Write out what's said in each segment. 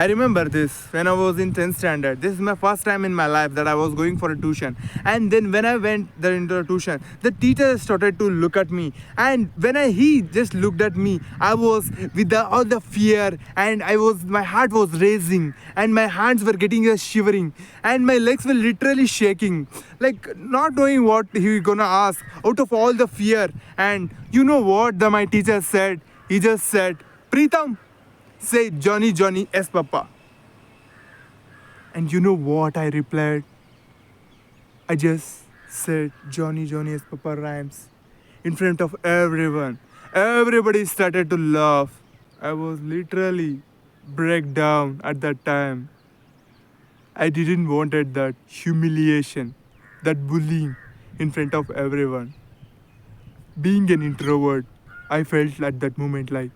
I remember this when I was in 10th standard. This is my first time in my life that I was going for a tuition. And then when I went there into a tuition, the teacher started to look at me. And he just looked at me, I was with all the fear, and my heart was racing, and my hands were getting shivering, and my legs were literally shaking, like not knowing what he gonna ask out of all the fear. And you know what my teacher said? He just said, Pritam, say Johnny Johnny S Papa. And you know what I replied? I just said Johnny Johnny S Papa rhymes in front of everyone. Everybody started to laugh. I was literally break down at that time. I didn't wanted that humiliation, that bullying in front of everyone. Being an introvert, I felt at that moment like,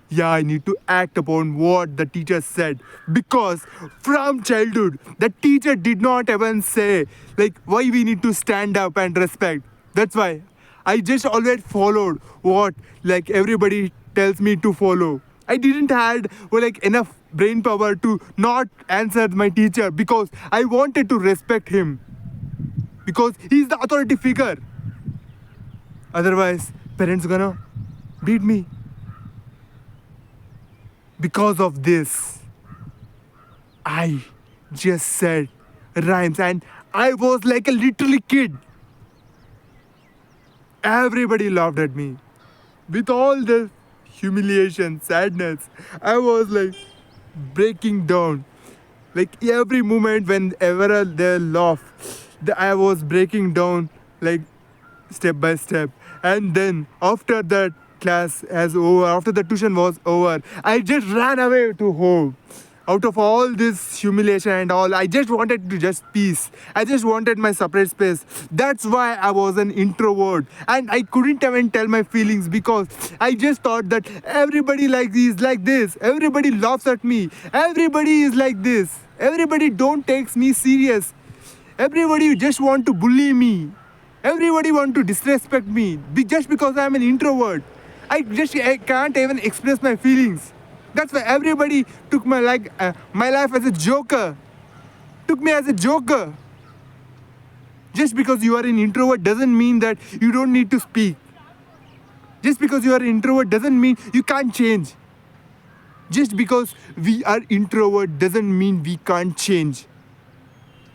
yeah, I need to act upon what the teacher said, because from childhood the teacher did not even say like why we need to stand up and respect. That's why I just always followed what like everybody tells me to follow. I didn't had like enough brain power to not answer my teacher, because I wanted to respect him, because he's the authority figure. Otherwise parents gonna beat me. Because of this, I just said rhymes, and I was like a literally kid. Everybody laughed at me. With all the humiliation, sadness, I was like breaking down. Like every moment whenever they laugh, I was breaking down like step by step. And then after that class has over, after the tuition was over, I just ran away to home. Out of all this humiliation and all, I just wanted to just peace. I just wanted my separate space. That's why I was an introvert, and I couldn't even tell my feelings, because I just thought that everybody is like this. Everybody laughs at me. Everybody is like this. Everybody don't takes me serious. Everybody just want to bully me. Everybody want to disrespect me just because I'm an introvert. I can't even express my feelings. That's why everybody took my life as a joker. Took me as a joker. Just because you are an introvert doesn't mean that you don't need to speak. Just because you are an introvert doesn't mean you can't change. Just because we are introvert doesn't mean we can't change.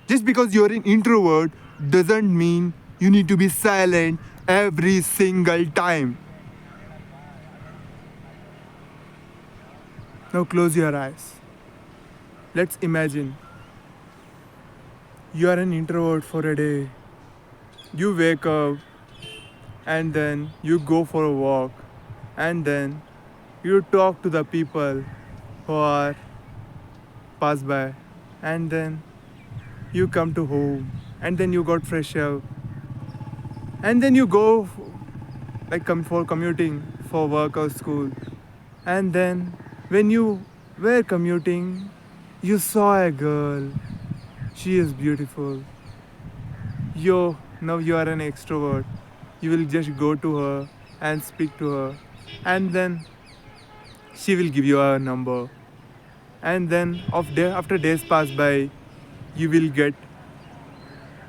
Just because you're an introvert doesn't mean you need to be silent every single time. Now close your eyes. Let's imagine you are an introvert for a day. You wake up, and then you go for a walk, and then you talk to the people who are pass by, and then you come to home, and then you got fresh up, and then you go come for commuting for work or school. And then when you were commuting, you saw a girl. She is beautiful. Now you are an extrovert. You will just go to her and speak to her, and then she will give you a number. And then after days pass by, you will get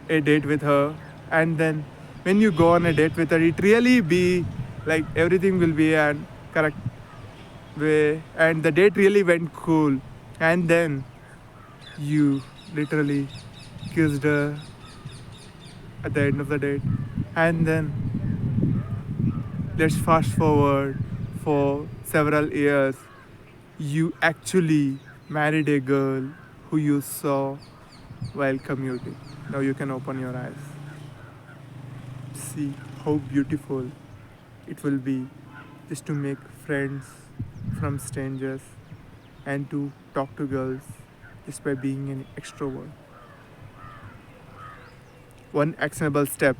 a date with her. And then when you go on a date with her, it really be like everything will be an correct way, and the date really went cool. And then you literally kissed her at the end of the date. And then let's fast forward for several years. You actually married a girl who you saw while commuting. Now you can open your eyes. See how beautiful it will be just to make friends from strangers and to talk to girls just by being an extrovert. One actionable step: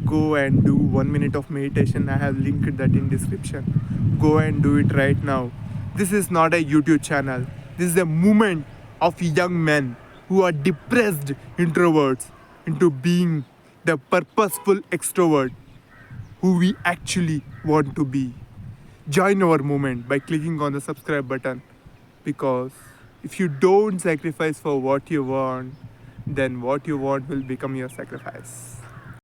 go and do 1 minute of meditation. I have linked that in description. Go and do it right now. This is not a YouTube channel. This is a movement of young men who are depressed introverts into being the purposeful extrovert who we actually want to be. Join our movement by clicking on the subscribe button. Because if you don't sacrifice for what you want, then what you want will become your sacrifice.